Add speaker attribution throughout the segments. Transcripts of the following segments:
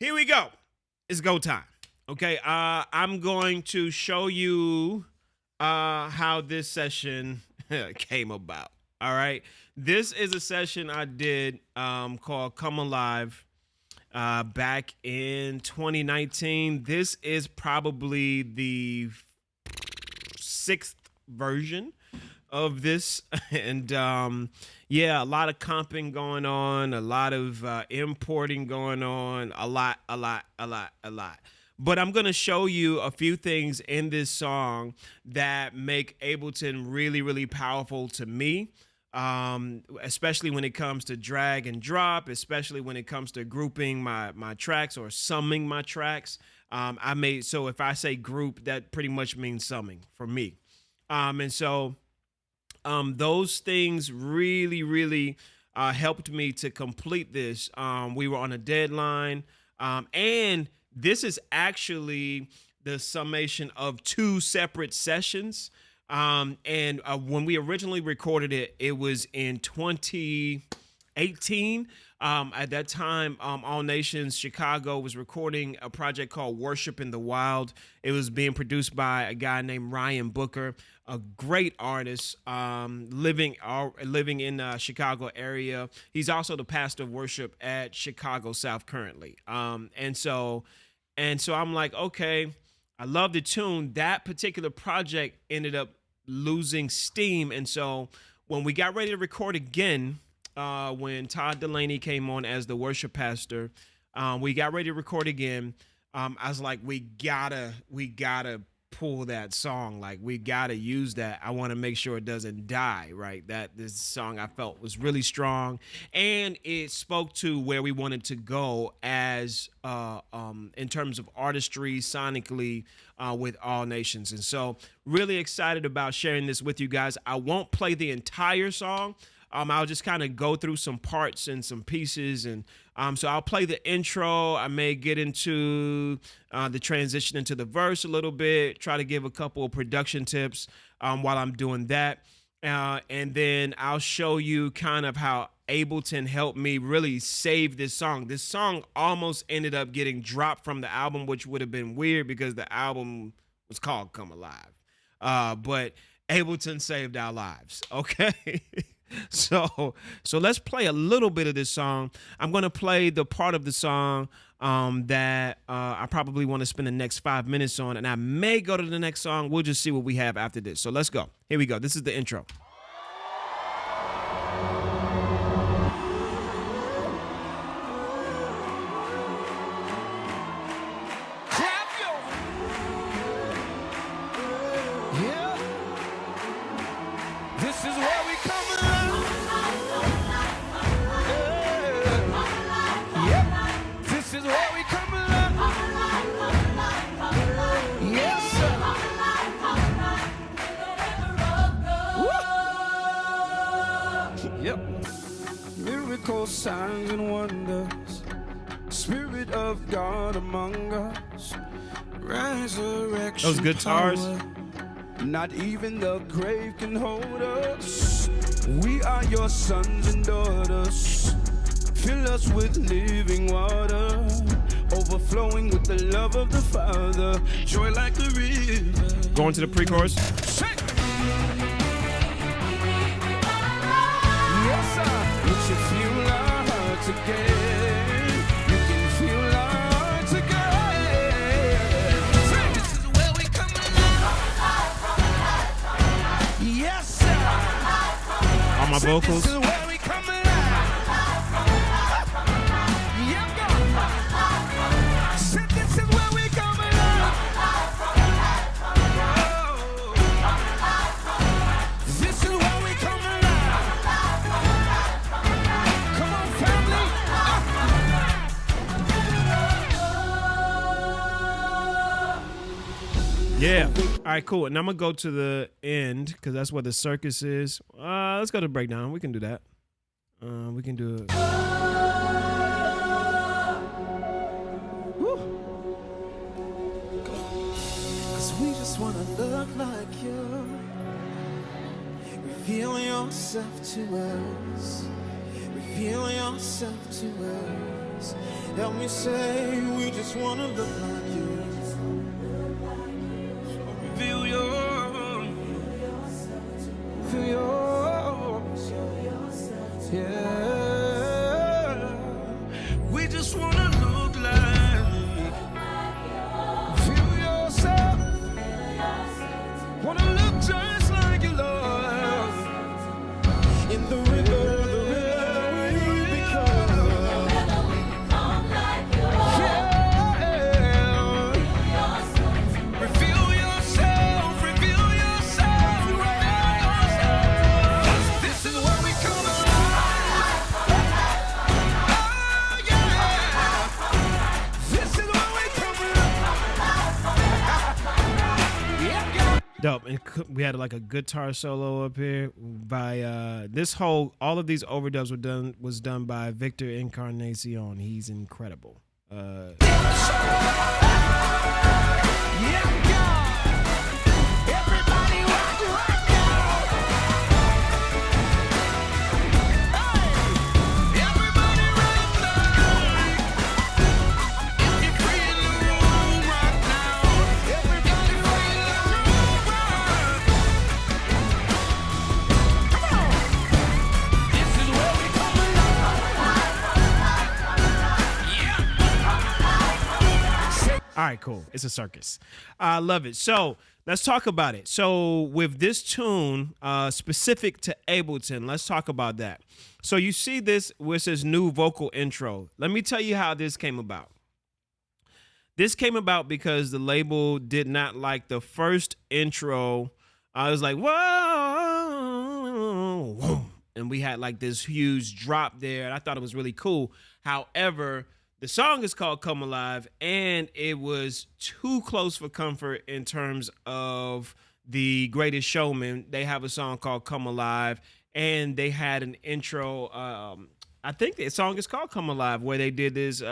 Speaker 1: Here we go. It's go time. Okay. I'm going to show you how this session came about. All right. This is a session I did called Come Alive back in 2019. This is probably the sixth version of this. And yeah, a lot of comping going on, a lot of importing going on, a lot. But I'm going to show you a few things in this song that make Ableton really, really powerful to me. Especially when it comes to drag and drop, especially when it comes to grouping my tracks or summing my tracks. So if I say group, that pretty much means summing for me. And so those things really, really helped me to complete this. We were on a deadline, and this is actually the summation of two separate sessions. And when we originally recorded it, it was in 2018. At that time, All Nations Chicago was recording a project called Worship in the Wild. It was being produced by a guy named Ryan Booker, a great artist living in Chicago area. He's also the pastor of worship at Chicago South currently. And so I'm like, okay, I love the tune. That particular project ended up losing steam. And so when we got ready to record again, when Todd Dulaney came on as the worship pastor, we got ready to record again. I was like, we gotta pull that song. Like, we gotta use that. I want to make sure it doesn't die, right? That this song I felt was really strong, and it spoke to where we wanted to go as in terms of artistry, sonically, with All Nations. And so really excited about sharing this with you guys. I won't play the entire song. I'll just kind of go through some parts and some pieces. And so I'll play the intro. I may get into the transition into the verse a little bit, try to give a couple of production tips while I'm doing that. And then I'll show you kind of how Ableton helped me really save this song. This song almost ended up getting dropped from the album, which would have been weird because the album was called Come Alive. But Ableton saved our lives, okay? So let's play a little bit of this song. I'm going to play the part of the song that I probably want to spend the next 5 minutes on, and I may go to the next song. We'll just see what we have after this. So let's go. Here we go. This is the intro.
Speaker 2: Signs and wonders, Spirit of God among us, resurrection.
Speaker 1: Those guitars.
Speaker 2: Power, not even the grave can hold us. We are your sons and daughters. Fill us with living water, overflowing with the love of the Father. Joy like a river.
Speaker 1: Going to the pre-chorus.
Speaker 2: Yes, sir. Would you feel our hearts again? You can feel our hearts again. This is where we come alive. Yes, sir.
Speaker 1: On my vocals.
Speaker 2: This is where we come alive. Yeah, God. Said this is where we come alive. This is where we come alive. Come on, family.
Speaker 1: Yeah. All right, cool. And I'm going to go to the end because that's where the circus is. Let's go to the breakdown. We can do that. We can do it.
Speaker 2: Cause we just wanna look like you. Reveal yourself to us. Reveal yourself to us. Help me say we just wanna look like you. Reveal yourself. Yeah. We just wanna look like. Feel yourself. Wanna look just like you, Lord. In the river, we become like you. Yeah. Reveal yourself. This is what we come alive. Oh, yeah. This is what we come alive. Yeah.
Speaker 1: Dope. And we had like a guitar solo up here by all of these overdubs was done by Victor Encarnacion. He's incredible.
Speaker 2: Yeah, God. Everybody rock right now. Hey, everybody rock like. If you're free in the room right now. Everybody free in the room right. Come on. This is where we come alive. Yeah.
Speaker 1: All right, cool. It's a circus. I love it. So let's talk about it. So with this tune, specific to Ableton, let's talk about that. So you see this where it says new vocal intro. Let me tell you how this came about. This came about because the label did not like the first intro. I was like, whoa, whoa. And we had like this huge drop there. And I thought it was really cool. However, the song is called Come Alive, and it was too close for comfort in terms of The Greatest Showman. They have a song called Come Alive, and they had an intro. I think the song is called Come Alive, where they did these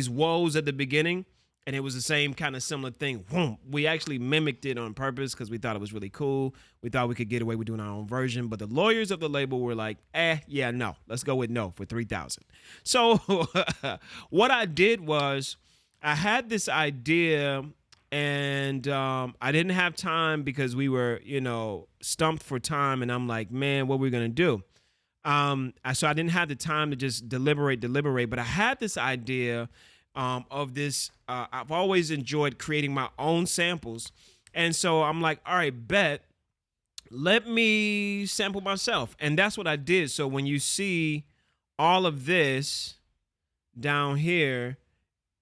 Speaker 1: woes at the beginning, and it was the same kind of similar thing. We actually mimicked it on purpose because we thought it was really cool. We thought we could get away with doing our own version, but the lawyers of the label were like, yeah, no, let's go with no for $3,000. So what I did was I had this idea, and I didn't have time because we were, stumped for time, and I'm like, man, what are we gonna do? So I didn't have the time to just deliberate, but I had this idea of this. I've always enjoyed creating my own samples. And so I'm like, all right, bet, let me sample myself. And that's what I did. So when you see all of this down here,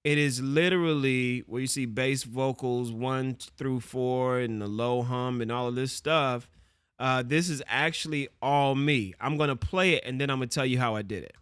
Speaker 1: it is literally where you see bass vocals 1 through 4 and the low hum and all of this stuff. This is actually all me. I'm going to play it, and then I'm going to tell you how I did it.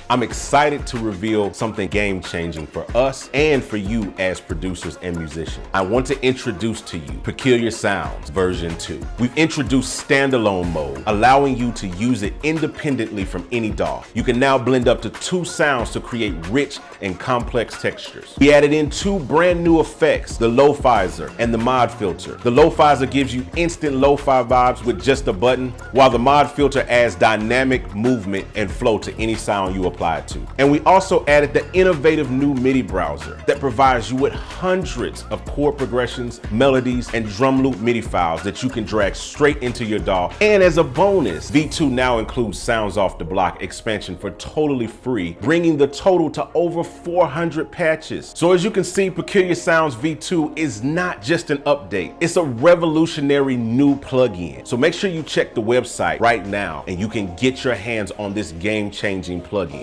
Speaker 3: I'm excited to reveal something game-changing for us and for you as producers and musicians. I want to introduce to you Peculiar Sounds version 2. We've introduced standalone mode, allowing you to use it independently from any DAW. You can now blend up to 2 sounds to create rich and complex textures. We added in 2 brand new effects, the Lo-Fizer and the Mod Filter. The Lo-Fizer gives you instant lo-fi vibes with just a button, while the Mod Filter adds dynamic movement and flow to any sound you apply to. And we also added the innovative new MIDI browser that provides you with hundreds of chord progressions, melodies, and drum loop MIDI files that you can drag straight into your DAW. And as a bonus, V2 now includes Sounds Off the Block expansion for totally free, bringing the total to over 400 patches. So as you can see, Peculiar Sounds V2 is not just an update, it's a revolutionary new plugin. So make sure you check the website right now and you can get your hands on this game-changing plugin.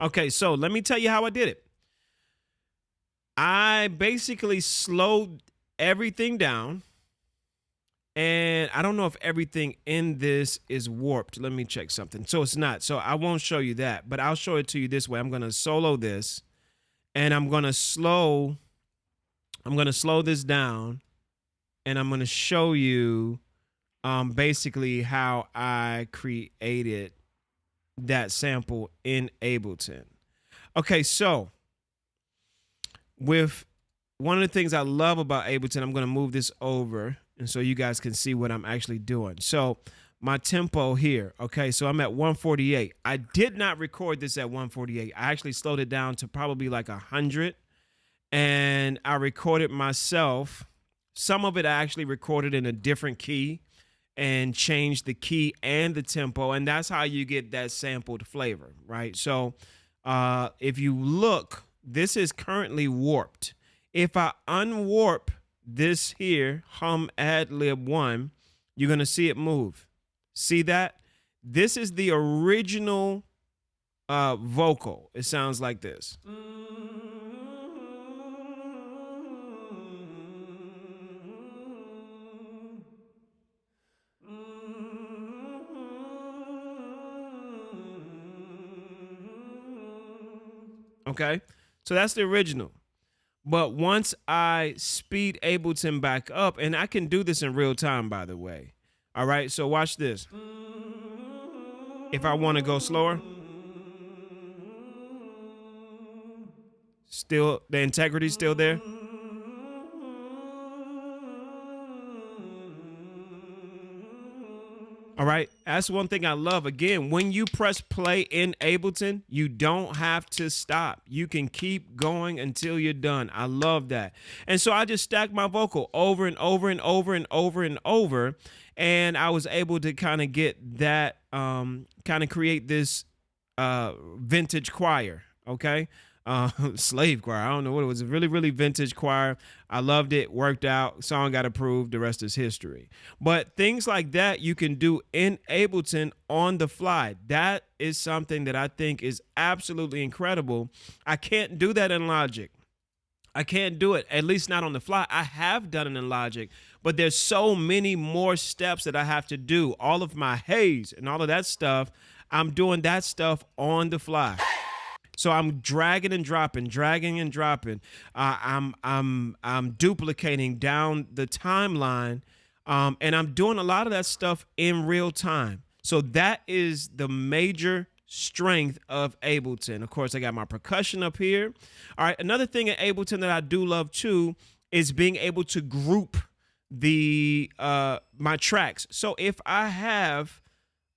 Speaker 1: Okay, so let me tell you how I did it. I basically slowed everything down, and I don't know if everything in this is warped. Let me check something. So it's not. So I won't show you that, but I'll show it to you this way. I'm going to solo this, and I'm going to slow this down, and I'm going to show you basically how I created that sample in Ableton. Okay, so with one of the things I love about Ableton, I'm going to move this over and so you guys can see what I'm actually doing. So my tempo here, okay, so I'm at 148. I did not record this at 148. I actually slowed it down to probably like 100, and I recorded myself. Some of it I actually recorded in a different key and changed the key and the tempo, and that's how you get that sampled flavor, right? So if you look, this is currently warped. If I unwarp this here, hum ad lib 1, you're going to see it move. See that? This is the original vocal. It sounds like this. Okay, so that's the original. But once I speed Ableton back up, and I can do this in real time, by the way. All right, so watch this. If I want to go slower, still the integrity's still there. All right, that's one thing I love. Again, when you press play in Ableton, you don't have to stop. You can keep going until you're done. I love that. And so I just stacked my vocal over and over and over and over and over, and I was able to kind of get that, kind of create this vintage choir, okay? Slave choir. I don't know what it was. A really, really vintage choir. I loved it. Worked out. Song got approved. The rest is history. But things like that you can do in Ableton on the fly. That is something that I think is absolutely incredible. I can't do that in Logic. I can't do it, at least not on the fly. I have done it in Logic, but there's so many more steps that I have to do. All of my haze and all of that stuff, I'm doing that stuff on the fly. So I'm dragging and dropping, dragging and dropping. I'm duplicating down the timeline, and I'm doing a lot of that stuff in real time. So that is the major strength of Ableton. Of course, I got my percussion up here. All right, another thing in Ableton that I do love too is being able to group the my tracks. So if I have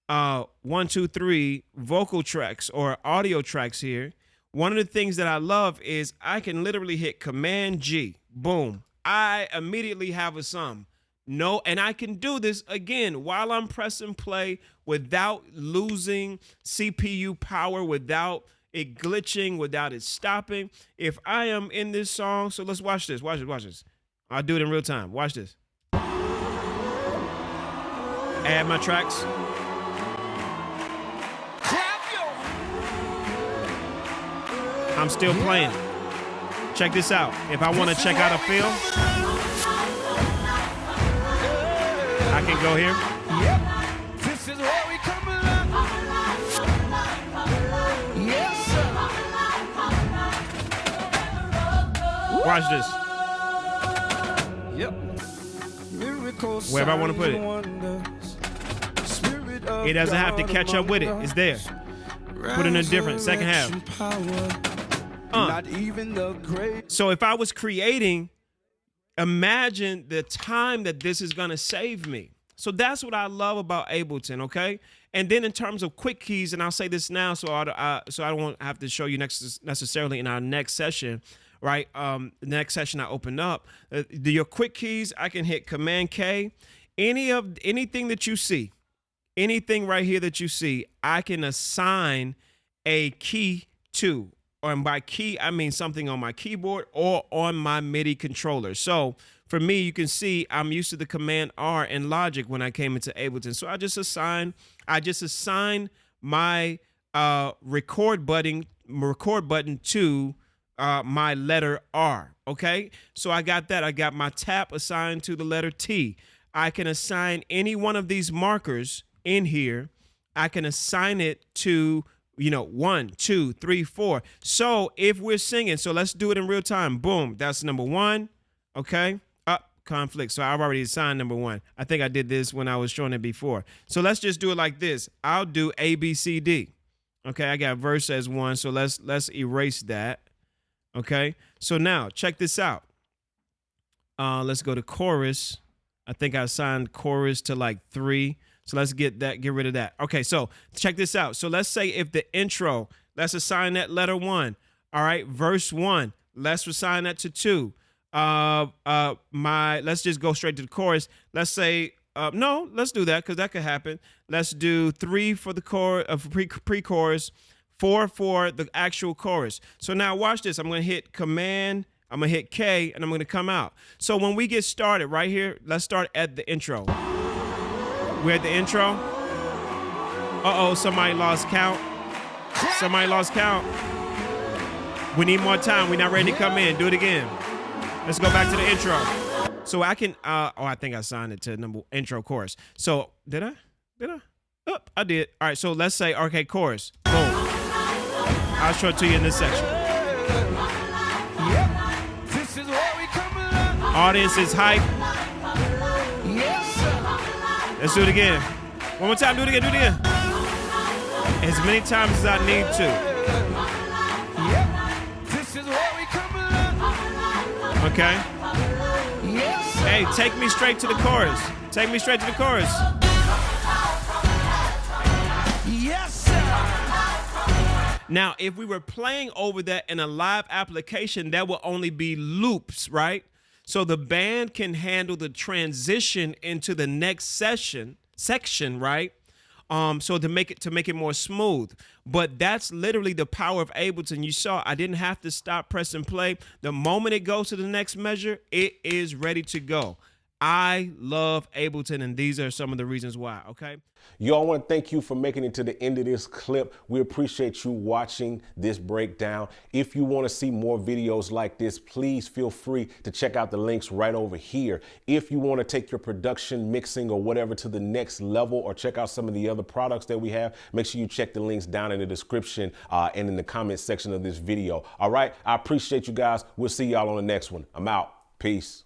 Speaker 1: 1, 2, 3 vocal tracks or audio tracks here, one of the things that I love is I can literally hit Command G, boom. I immediately have a sum. No, and I can do this again while I'm pressing play without losing CPU power, without it glitching, without it stopping. If I am in this song, so let's watch this, watch this. I'll do it in real time. Watch this. Add my tracks. I'm still playing. Check this out. If I want to check out a film, I can go here.
Speaker 2: Yep. This is where we come alive. Yes, sir.
Speaker 1: Watch this.
Speaker 2: Yep. Miracles,
Speaker 1: Wherever I want to put it.
Speaker 2: It
Speaker 1: It doesn't have to catch up with it. It's there. Put in a different second half.
Speaker 2: Not even the great.
Speaker 1: So if I was creating, imagine the time that this is going to save me. So that's what I love about Ableton, okay? And then in terms of quick keys, and I'll say this now so I don't have to show you necessarily in our next session, right? The next session I open up, your quick keys, I can hit Command K. Anything that you see, anything right here that you see, I can assign a key to. And by key, I mean something on my keyboard or on my MIDI controller. So for me, you can see I'm used to the Command R in Logic when I came into Ableton. So I just assign my record button to my letter R. Okay, so I got that. I got my tap assigned to the letter T. I can assign any one of these markers in here. I can assign it to 1, 2, 3, 4. So if we're singing, so let's do it in real time. Boom, that's number 1. Okay, conflict. So I've already assigned number 1. I think I did this when I was showing it before. So let's just do it like this. I'll do A, B, C, D. Okay, I got verse as 1, so let's erase that. Okay, so now check this out. Let's go to chorus. I think I assigned chorus to like 3. So let's get rid of that. Okay, so check this out. So let's say if the intro, let's assign that letter 1. All right, verse 1, let's assign that to 2. Let's just go straight to the chorus. Let's say, no, let's do that because that could happen. Let's do 3 for the pre-chorus, 4 for the actual chorus. So now watch this. I'm going to hit Command, I'm going to hit K, and I'm going to come out. So when we get started right here, let's start at the intro. We're at the intro. Uh-oh, somebody lost count. Somebody lost count. We need more time. We're not ready to come in. Do it again. Let's go back to the intro. So I can, I think I signed it to intro chorus. So did I? Oh, I did. All right, so let's say, okay, chorus. Boom. I'll show it to you in this section.
Speaker 2: This is what we come along.
Speaker 1: Audience is hype.
Speaker 2: Yes, sir.
Speaker 1: Let's do it again. One more time, do it again. As many times as I need to.
Speaker 2: This is what we come along.
Speaker 1: Okay?
Speaker 2: Yes, sir.
Speaker 1: Hey, take me straight to the chorus. Take me straight to the chorus.
Speaker 2: Yes, sir.
Speaker 1: Now, if we were playing over that in a live application, that will only be loops, right? So the band can handle the transition into the next section, right? So to make it more smooth. But that's literally the power of Ableton. You saw I didn't have to stop, press, and play. The moment it goes to the next measure, it is ready to go. I love Ableton, and these are some of the reasons why, okay?
Speaker 3: Y'all, I want to thank you for making it to the end of this clip. We appreciate you watching this breakdown. If you want to see more videos like this, please feel free to check out the links right over here. If you want to take your production, mixing, or whatever to the next level, or check out some of the other products that we have, make sure you check the links down in the description and in the comment section of this video. All right, I appreciate you guys. We'll see y'all on the next one. I'm out. Peace.